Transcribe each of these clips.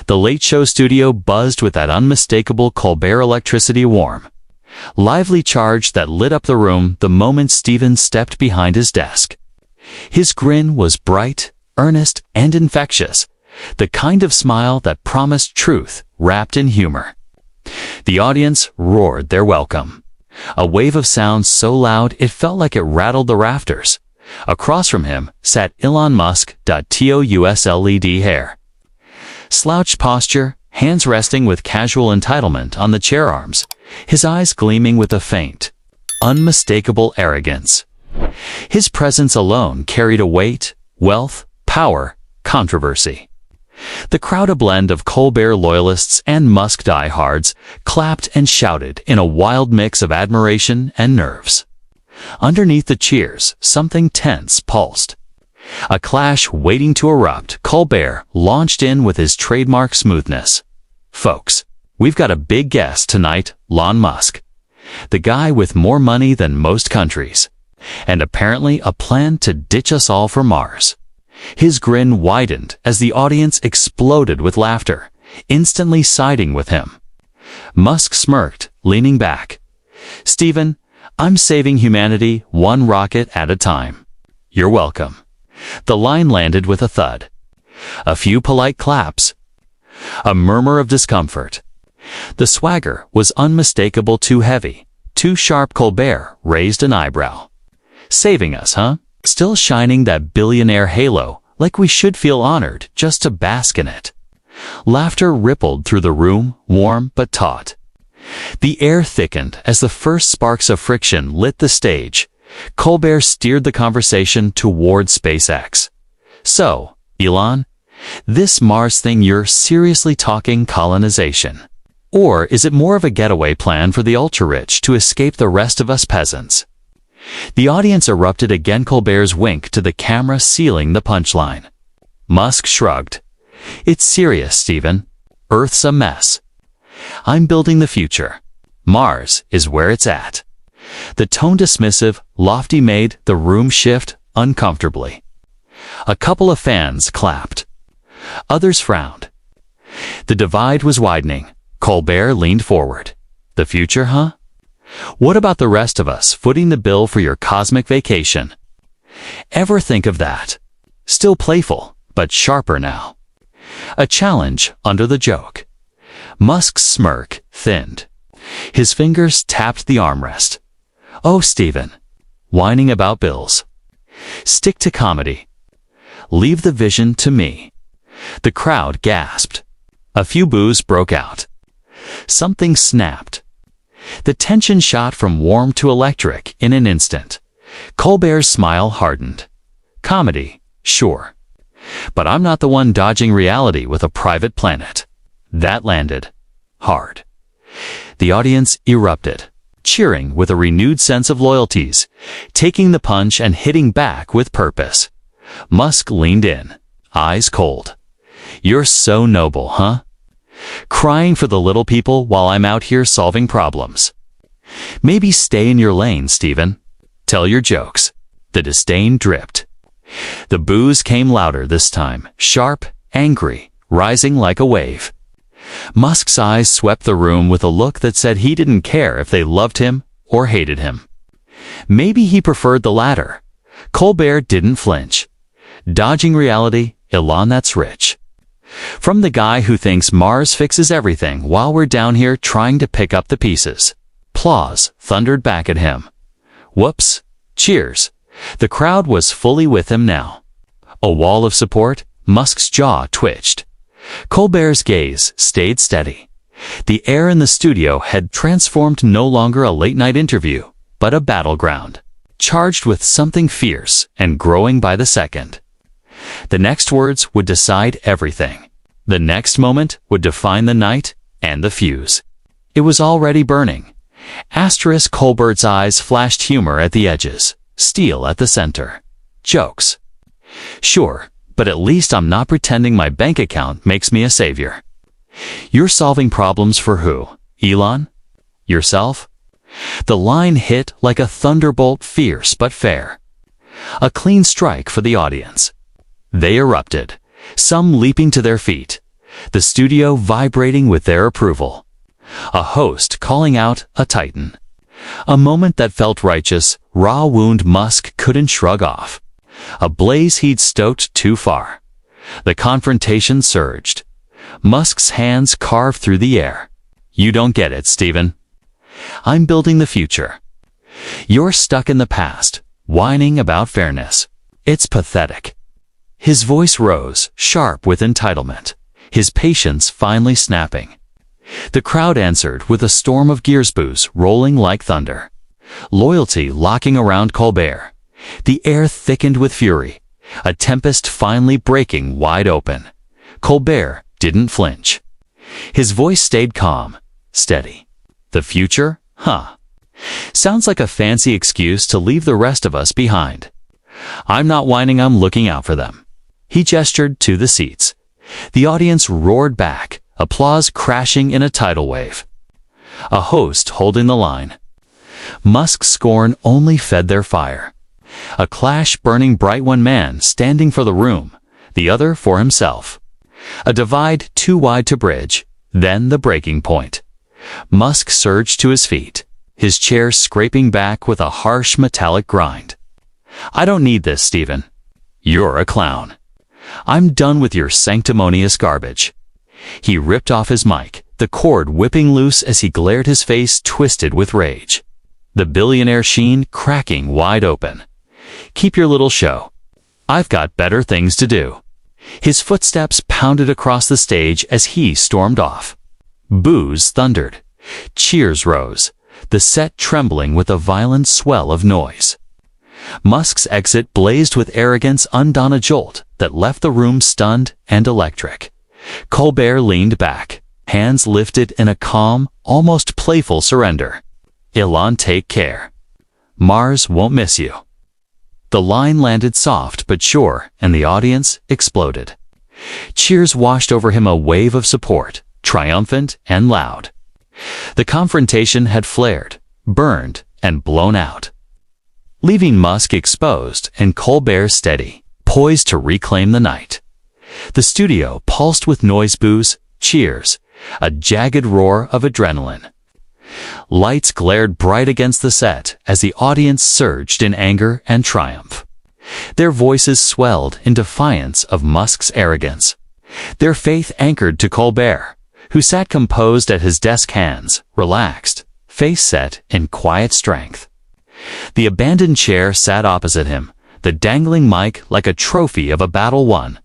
The Late Show studio buzzed with that unmistakable Colbert electricity warm, lively charge that lit up the room the moment Stephen stepped behind his desk. His grin was bright, earnest, and infectious, the kind of smile that promised truth wrapped in humor. The audience roared their welcome, a wave of sound so loud it felt like it rattled the rafters. Across from him sat Elon Musk. TOUSLED hair. Slouched posture, hands resting with casual entitlement on the chair arms, his eyes gleaming with a faint, unmistakable arrogance. His presence alone carried a weight, wealth, power, controversy. The crowd, a blend of Colbert loyalists and Musk diehards, clapped and shouted in a wild mix of admiration and nerves. Underneath the cheers, something tense pulsed. A clash waiting to erupt, Colbert launched in with his trademark smoothness. "Folks, we've got a big guest tonight, Elon Musk. The guy with more money than most countries. And apparently a plan to ditch us all for Mars." His grin widened as the audience exploded with laughter, instantly siding with him. Musk smirked, leaning back. "Stephen, I'm saving humanity one rocket at a time. You're welcome." The line landed with a thud. A few polite claps. A murmur of discomfort. The swagger was unmistakable, too heavy, too sharp. Colbert raised an eyebrow. "Saving us, huh? Still shining that billionaire halo, like we should feel honored just to bask in it." Laughter rippled through the room, warm but taut. The air thickened as the first sparks of friction lit the stage. Colbert steered the conversation toward SpaceX. "So, Elon, this Mars thing, you're seriously talking colonization? Or is it more of a getaway plan for the ultra-rich to escape the rest of us peasants?" The audience erupted again, Colbert's wink to the camera sealing the punchline. Musk shrugged. "It's serious, Stephen. Earth's a mess. I'm building the future. Mars is where it's at." The tone dismissive, lofty made the room shift uncomfortably. A couple of fans clapped. Others frowned. The divide was widening. Colbert leaned forward. "The future, huh? What about the rest of us footing the bill for your cosmic vacation? Ever think of that?" Still playful, but sharper now. A challenge under the joke. Musk's smirk thinned. His fingers tapped the armrest. "Oh, Stephen, whining about bills. Stick to comedy. Leave the vision to me." The crowd gasped. A few boos broke out. Something snapped. The tension shot from warm to electric in an instant. Colbert's smile hardened. "Comedy, sure. But I'm not the one dodging reality with a private planet." That landed hard. The audience erupted, cheering with a renewed sense of loyalties, taking the punch and hitting back with purpose. Musk leaned in, eyes cold. "You're so noble, huh? Crying for the little people while I'm out here solving problems. Maybe stay in your lane, Stephen. Tell your jokes." The disdain dripped. The boos came louder this time, sharp, angry, rising like a wave. Musk's eyes swept the room with a look that said he didn't care if they loved him or hated him. Maybe he preferred the latter. Colbert didn't flinch. "Dodging reality, Elon, that's rich. From the guy who thinks Mars fixes everything while we're down here trying to pick up the pieces." Applause thundered back at him. Whoops. Cheers. The crowd was fully with him now. A wall of support. Musk's jaw twitched. Colbert's gaze stayed steady. The air in the studio had transformed, no longer a late-night interview, but a battleground, charged with something fierce and growing by the second. The next words would decide everything. The next moment would define the night and the fuse. It was already burning. Colbert's eyes flashed humor at the edges, steel at the center. "Jokes. Sure, but at least I'm not pretending my bank account makes me a savior. You're solving problems for who, Elon? Yourself?" The line hit like a thunderbolt, fierce but fair. A clean strike for the audience. They erupted, some leaping to their feet, the studio vibrating with their approval. A host calling out a titan. A moment that felt righteous, raw wound Musk couldn't shrug off. A blaze he'd stoked too far. The confrontation surged. Musk's hands carved through the air. You don't get it, Stephen. I'm building the future. You're stuck in the past, whining about fairness. It's pathetic. His voice rose, sharp with entitlement, his patience finally snapping. The crowd answered with a storm of gears boos rolling like thunder. Loyalty locking around Colbert. The air thickened with fury, a tempest finally breaking wide open. Colbert didn't flinch. His voice stayed calm, steady. The future? Huh. Sounds like a fancy excuse to leave the rest of us behind. I'm not whining, I'm looking out for them. He gestured to the seats. The audience roared back, applause crashing in a tidal wave. A host holding the line. Musk's scorn only fed their fire. A clash burning bright, one man standing for the room, the other for himself. A divide too wide to bridge, then the breaking point. Musk surged to his feet, his chair scraping back with a harsh metallic grind. I don't need this, Stephen. You're a clown. I'm done with your sanctimonious garbage. He ripped off his mic, the cord whipping loose as he glared, his face twisted with rage. The billionaire sheen cracking wide open. Keep your little show. I've got better things to do. His footsteps pounded across the stage as he stormed off. Boos thundered. Cheers rose, the set trembling with a violent swell of noise. Musk's exit blazed with arrogance, undone a jolt that left the room stunned and electric. Colbert leaned back, hands lifted in a calm, almost playful surrender. Elon, take care. Mars won't miss you. The line landed soft but sure, and the audience exploded. Cheers washed over him, a wave of support, triumphant and loud. The confrontation had flared, burned, and blown out, leaving Musk exposed and Colbert steady, poised to reclaim the night. The studio pulsed with noise, boos, cheers, a jagged roar of adrenaline. Lights glared bright against the set as the audience surged in anger and triumph. Their voices swelled in defiance of Musk's arrogance, their faith anchored to Colbert, who sat composed at his desk, hands relaxed, face set in quiet strength. The abandoned chair sat opposite him, the dangling mic like a trophy of a battle won.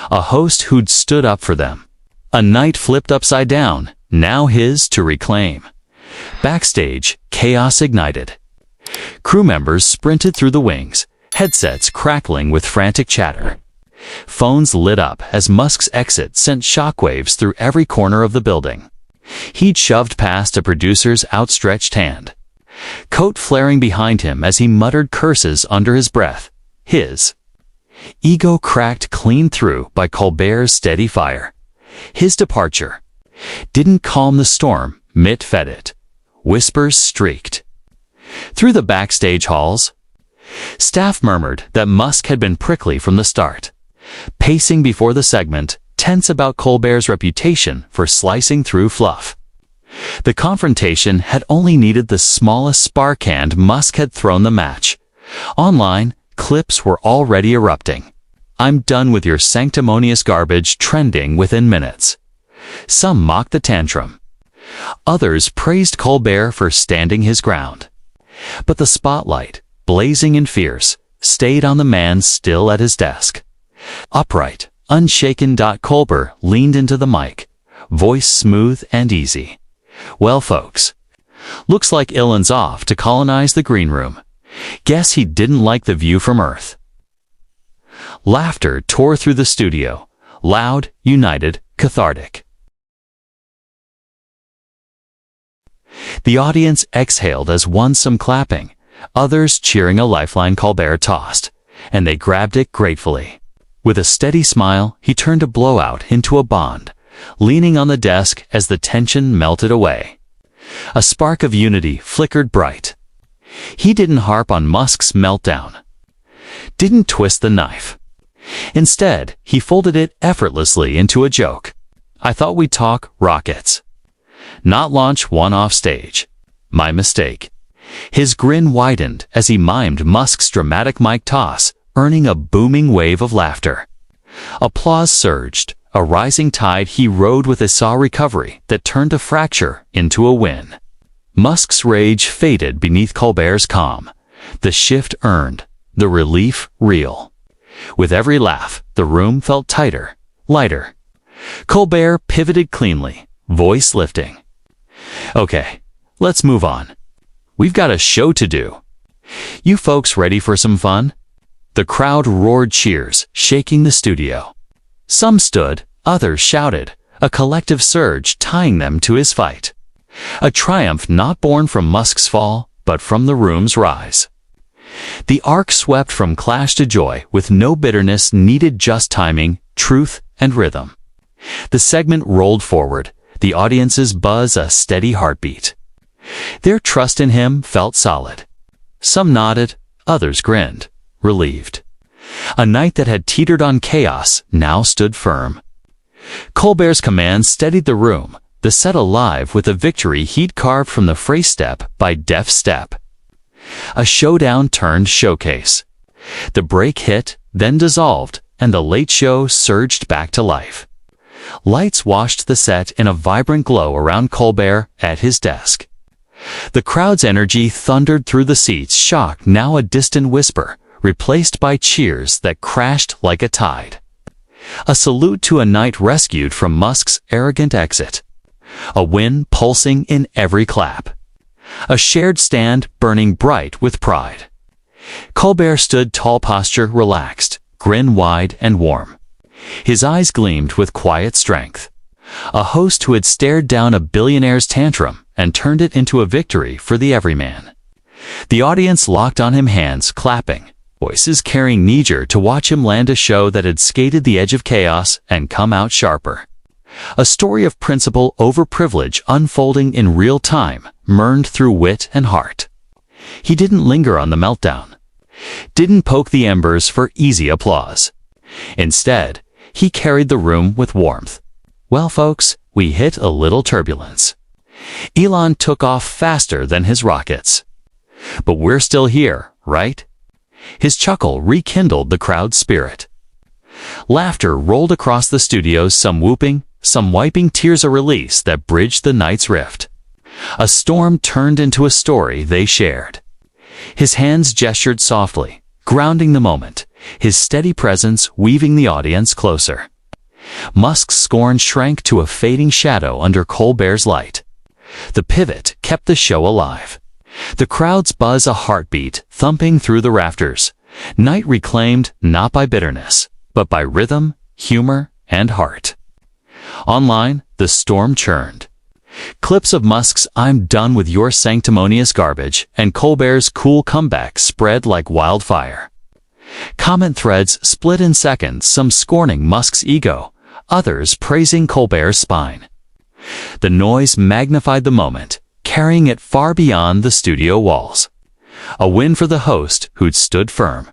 A host who'd stood up for them. A night flipped upside down, now his to reclaim. Backstage, chaos ignited. Crew members sprinted through the wings, headsets crackling with frantic chatter. Phones lit up as Musk's exit sent shockwaves through every corner of the building. He'd shoved past a producer's outstretched hand, coat flaring behind him as he muttered curses under his breath. His ego cracked clean through by Colbert's steady fire. His departure didn't calm the storm, it fed it. Whispers streaked through the backstage halls. Staff murmured that Musk had been prickly from the start, pacing before the segment, tense about Colbert's reputation for slicing through fluff. The confrontation had only needed the smallest spark, and Musk had thrown the match. Online, clips were already erupting. I'm done with your sanctimonious garbage, trending within minutes. Some mocked the tantrum. Others praised Colbert for standing his ground. But the spotlight, blazing and fierce, stayed on the man still at his desk. Upright, unshaken. Colbert leaned into the mic, voice smooth and easy. Well, folks, looks like Elon's off to colonize the green room. Guess he didn't like the view from Earth. Laughter tore through the studio, loud, united, cathartic. The audience exhaled as one, some clapping, others cheering. A lifeline Colbert tossed, and they grabbed it gratefully. With a steady smile, he turned a blowout into a bond, leaning on the desk as the tension melted away. A spark of unity flickered bright. He didn't harp on Musk's meltdown, didn't twist the knife. Instead, he folded it effortlessly into a joke. I thought we'd talk rockets. Not launch one off stage. My mistake. His grin widened as he mimed Musk's dramatic mic toss, earning a booming wave of laughter. Applause surged, a rising tide he rode with a saw recovery that turned a fracture into a win. Musk's rage faded beneath Colbert's calm. The shift earned, the relief real. With every laugh, the room felt tighter, lighter. Colbert pivoted cleanly, voice lifting. Okay, let's move on. We've got a show to do. You folks ready for some fun? The crowd roared cheers, shaking the studio. Some stood, others shouted, a collective surge tying them to his fight. A triumph not born from Musk's fall, but from the room's rise. The arc swept from clash to joy with no bitterness, needed just timing, truth, and rhythm. The segment rolled forward, the audience's buzz a steady heartbeat. Their trust in him felt solid. Some nodded, others grinned, relieved. A night that had teetered on chaos now stood firm. Colbert's command steadied the room, the set alive with a victory he'd carved from the phrase step by deft step. A showdown turned showcase. The break hit, then dissolved, and the late show surged back to life. Lights washed the set in a vibrant glow around Colbert at his desk. The crowd's energy thundered through the seats, shock now a distant whisper, replaced by cheers that crashed like a tide. A salute to a night rescued from Musk's arrogant exit. A win pulsing in every clap. A shared stand burning bright with pride. Colbert stood tall, posture relaxed, grin wide and warm. His eyes gleamed with quiet strength. A host who had stared down a billionaire's tantrum and turned it into a victory for the everyman. The audience locked on him, hands clapping, voices carrying needler to watch him land a show that had skated the edge of chaos and come out sharper. A story of principle over privilege unfolding in real time, murned through wit and heart. He didn't linger on the meltdown. Didn't poke the embers for easy applause. Instead, he carried the room with warmth. Well, folks, we hit a little turbulence. Elon took off faster than his rockets. But we're still here, right? His chuckle rekindled the crowd's spirit. Laughter rolled across the studios, some whooping, some wiping tears, a release that bridged the night's rift. A storm turned into a story they shared. His hands gestured softly, grounding the moment, his steady presence weaving the audience closer. Musk's scorn shrank to a fading shadow under Colbert's light. The pivot kept the show alive. The crowd's buzz a heartbeat thumping through the rafters. Night reclaimed not by bitterness, but by rhythm, humor, and heart. Online, the storm churned. Clips of Musk's "I'm done with your sanctimonious garbage" and Colbert's cool comeback spread like wildfire. Comment threads split in seconds, some scorning Musk's ego, others praising Colbert's spine. The noise magnified the moment, carrying it far beyond the studio walls. A win for the host who'd stood firm.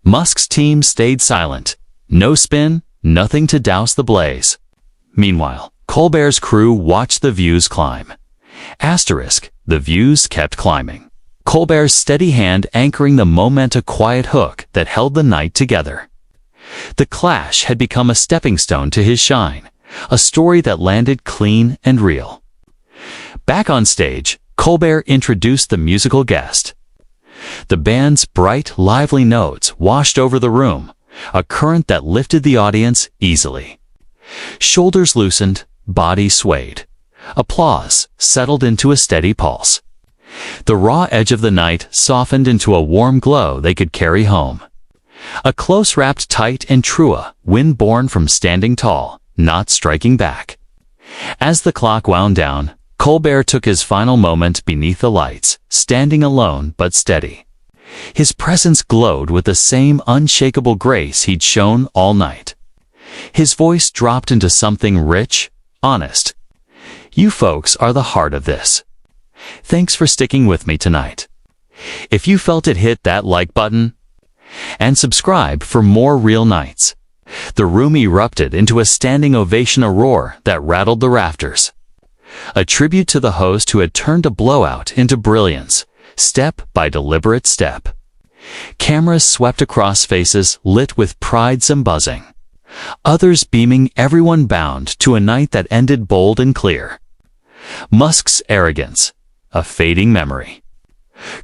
Musk's team stayed silent. No spin, nothing to douse the blaze. Meanwhile, Colbert's crew watched the views climb. Asterisk, the views kept climbing. Colbert's steady hand anchoring the moment, a quiet hook that held the night together. The clash had become a stepping stone to his shine, a story that landed clean and real. Back on stage, Colbert introduced the musical guest. The band's bright, lively notes washed over the room, a current that lifted the audience easily. Shoulders loosened, body swayed. Applause settled into a steady pulse. The raw edge of the night softened into a warm glow they could carry home. A close wrapped tight and true, wind born from standing tall, not striking back. As the clock wound down, Colbert took his final moment beneath the lights, standing alone but steady. His presence glowed with the same unshakable grace he'd shown all night. His voice dropped into something rich, honest. You folks are the heart of this. Thanks for sticking with me tonight. If you felt it, hit that like button and subscribe for more real nights. The room erupted into a standing ovation, a roar that rattled the rafters. A tribute to the host who had turned a blowout into brilliance, step by deliberate step. Cameras swept across faces lit with pride, some buzzing. Others beaming, everyone bound to a night that ended bold and clear. Musk's arrogance, a fading memory.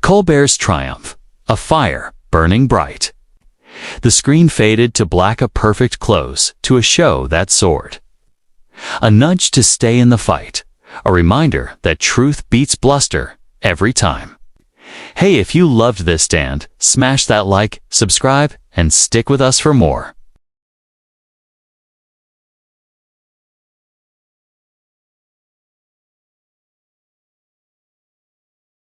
Colbert's triumph, a fire burning bright. The screen faded to black, a perfect close to a show that soared. A nudge to stay in the fight, a reminder that truth beats bluster every time. Hey, if you loved this stand, smash that like, subscribe, and stick with us for more.